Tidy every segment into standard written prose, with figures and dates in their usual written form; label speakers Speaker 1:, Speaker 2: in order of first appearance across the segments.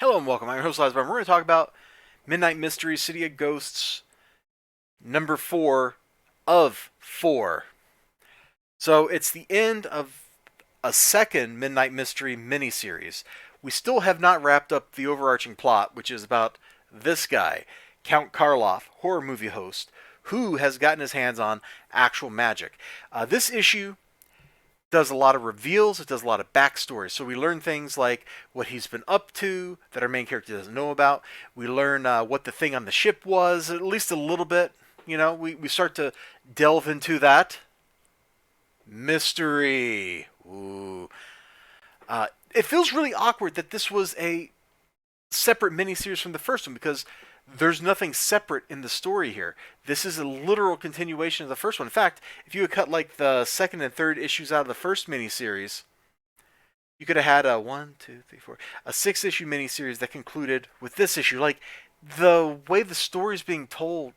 Speaker 1: Hello and welcome. I'm your host, Elizibar. We're going to talk about Midnight Mystery City of Ghosts, number 4 of 4. So it's the end of a second Midnight Mystery miniseries. We still have not wrapped up the overarching plot, which is about this guy, Count Karloff, horror movie host, who has gotten his hands on actual magic. This issue does a lot of reveals. It does a lot of backstory. So we learn things like what he's been up to that our main character doesn't know about. We learn what the thing on the ship was, at least a little bit. We start to delve into that mystery. Ooh. It feels really awkward that this was a separate miniseries from the first one because there's nothing separate in the story here. This is a literal continuation of the first one. In fact, if you had cut like the second and third issues out of the first miniseries, you could have had a one, two, three, four, a 6-issue miniseries that concluded with this issue. Like the way the story's being told.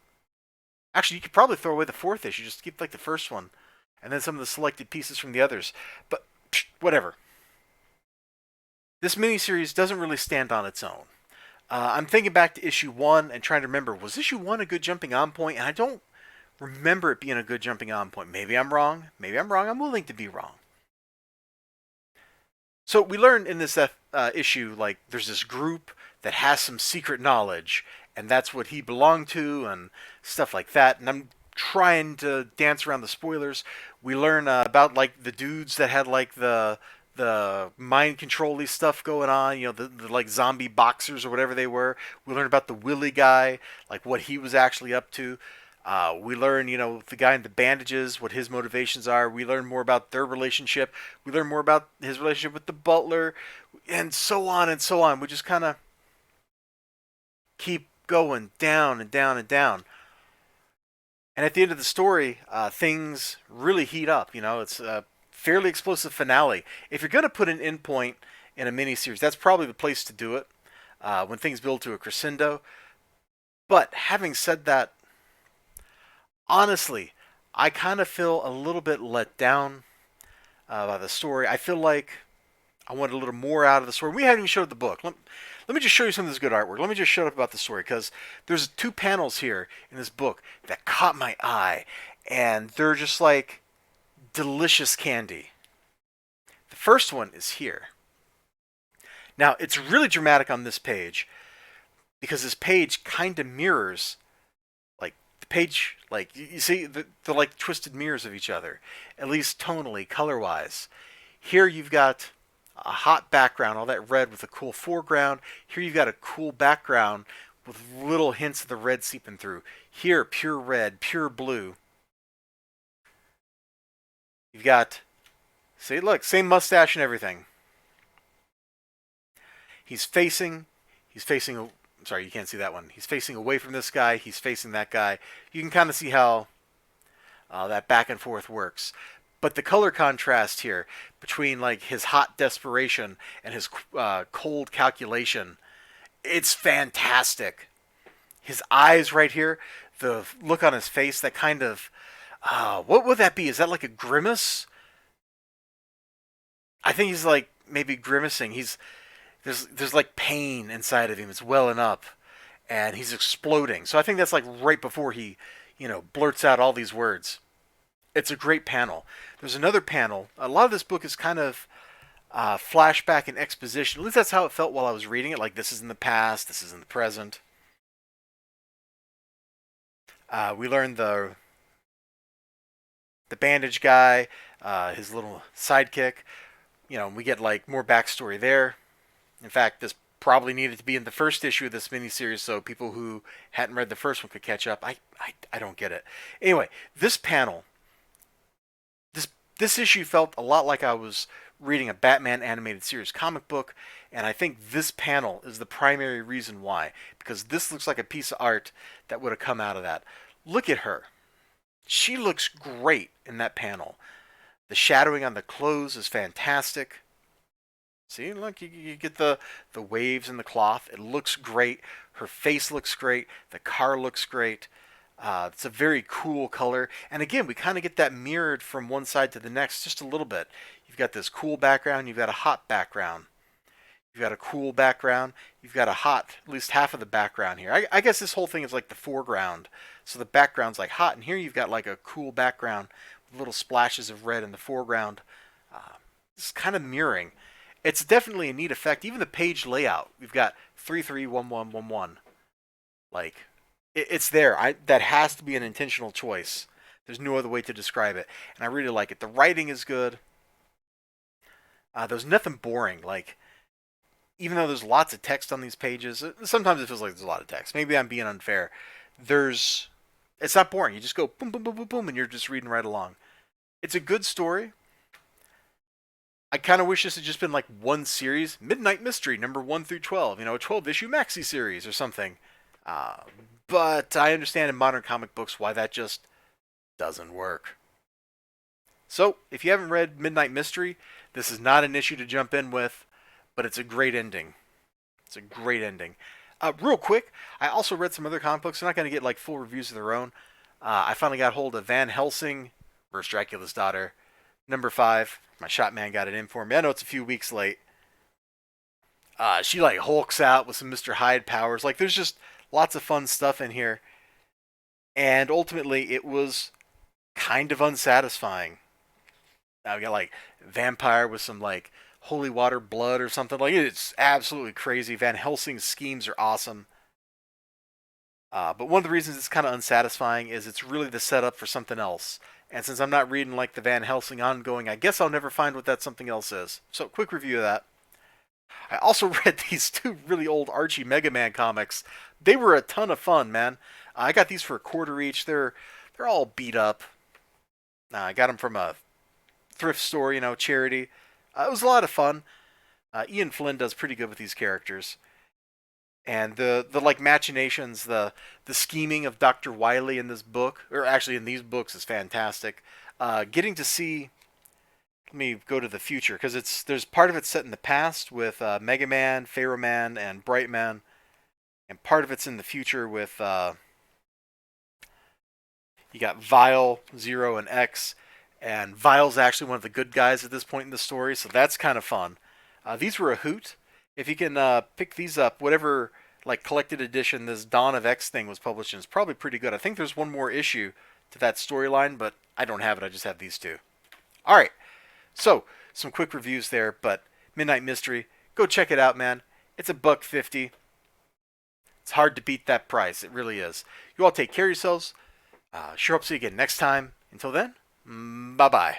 Speaker 1: Actually, you could probably throw away the fourth issue, just keep like the first one, and then some of the selected pieces from the others. But whatever. This miniseries doesn't really stand on its own. I'm thinking back to issue 1 and trying to remember, was issue 1 a good jumping on point? And I don't remember it being a good jumping on point. Maybe I'm wrong. Maybe I'm wrong. I'm willing to be wrong. So we learned in this issue, like, there's this group that has some secret knowledge, and that's what he belonged to, and stuff like that. And I'm trying to dance around the spoilers. We learn about, like, the dudes that had, like, the mind control stuff going on, the like zombie boxers or whatever they were. We learn about the Willie guy, like what he was actually up to. We learn, the guy in the bandages, what his motivations are. We learn more about their relationship. We learn more about his relationship with the butler, and so on and so on. We just kind of keep going down and down and down. And at the end of the story, things really heat up. It's a fairly explosive finale. If you're going to put an end point in a miniseries, that's probably the place to do it when things build to a crescendo. But having said that, honestly, I kind of feel a little bit let down by the story. I feel like I wanted a little more out of the story. We haven't even showed the book. Let me just show you some of this good artwork. Let me just shut up about the story because there's 2 panels here in this book that caught my eye, and they're just like delicious candy. The first one is here. Now, it's really dramatic on this page because this page kind of mirrors, like, the page, like, you see, they're like twisted mirrors of each other, at least tonally, color-wise. Here you've got a hot background, all that red with a cool foreground. Here you've got a cool background with little hints of the red seeping through. Here, pure red, pure blue. You've got, see, look, same mustache and everything. He's facing, sorry, you can't see that one. He's facing away from this guy. He's facing that guy. You can kind of see how that back and forth works. But the color contrast here between like his hot desperation and his cold calculation, it's fantastic. His eyes right here, the look on his face, that kind of, what would that be? Is that like a grimace? I think he's like maybe grimacing. There's like pain inside of him. It's welling up, and he's exploding. So I think that's like right before he, blurts out all these words. It's a great panel. There's another panel. A lot of this book is kind of flashback and exposition. At least that's how it felt while I was reading it. Like, this is in the past, this is in the present. We learned the bandage guy, his little sidekick. We get like more backstory there. In fact, this probably needed to be in the first issue of this miniseries so people who hadn't read the first one could catch up. I don't get it. Anyway, this panel, this issue felt a lot like I was reading a Batman animated series comic book, and I think this panel is the primary reason why, because this looks like a piece of art that would have come out of that. Look at her. She looks great in that panel. The shadowing on the clothes is fantastic. See, look, you get the waves in the cloth. It looks great. Her face looks great. The car looks great. It's a very cool color. And again, we kind of get that mirrored from one side to the next just a little bit. You've got this cool background. You've got a hot background. You've got a cool background. You've got a hot, at least half of the background here. I guess this whole thing is like the foreground. So the background's like hot, and here you've got like a cool background with little splashes of red in the foreground. It's kind of mirroring. It's definitely a neat effect. Even the page layout. We've got 331111. Like, it's there. That has to be an intentional choice. There's no other way to describe it, and I really like it. The writing is good. There's nothing boring. Like, even though there's lots of text on these pages, sometimes it feels like there's a lot of text. Maybe I'm being unfair. It's not boring. You just go boom, boom, boom, boom, boom, and you're just reading right along. It's a good story. I kind of wish this had just been like one series, Midnight Mystery, number 1 through 12. A 12-issue maxi series or something. Uh, but I understand in modern comic books why that just doesn't work. So, if you haven't read Midnight Mystery, this is not an issue to jump in with, but it's a great ending. It's a great ending. Real quick, I also read some other comic books. I'm not going to get like full reviews of their own. I finally got hold of Van Helsing versus Dracula's Daughter, number 5. My shop man got it in for me. I know it's a few weeks late. She like hulks out with some Mr. Hyde powers. Like, there's just lots of fun stuff in here. And ultimately, it was kind of unsatisfying. Now we got like vampire with some like holy water blood or something. Like, it's absolutely crazy. Van Helsing's schemes are awesome. But one of the reasons it's kind of unsatisfying is it's really the setup for something else. And since I'm not reading like the Van Helsing ongoing, I guess I'll never find what that something else is. So, quick review of that. I also read these 2 really old Archie Mega Man comics. They were a ton of fun, man. I got these for a quarter each. They're all beat up. I got them from a thrift store, charity. It was a lot of fun. Ian Flynn does pretty good with these characters. And the like machinations, the scheming of Dr. Wily in this book, or actually in these books, is fantastic. Getting to see, let me go to the future, because there's part of it set in the past with Mega Man, Pharaoh Man, and Bright Man, and part of it's in the future with you got Vile, Zero, and X, and Vile's actually one of the good guys at this point in the story, so that's kind of fun. These were a hoot. If you can pick these up, whatever like collected edition this Dawn of X thing was published in, is probably pretty good. I think there's one more issue to that storyline, but I don't have it. I just have these 2. All right, so some quick reviews there, but Midnight Mystery, go check it out, man. It's $1.50. It's hard to beat that price. It really is. You all take care of yourselves. Sure hope to see you again next time. Until then, bye-bye.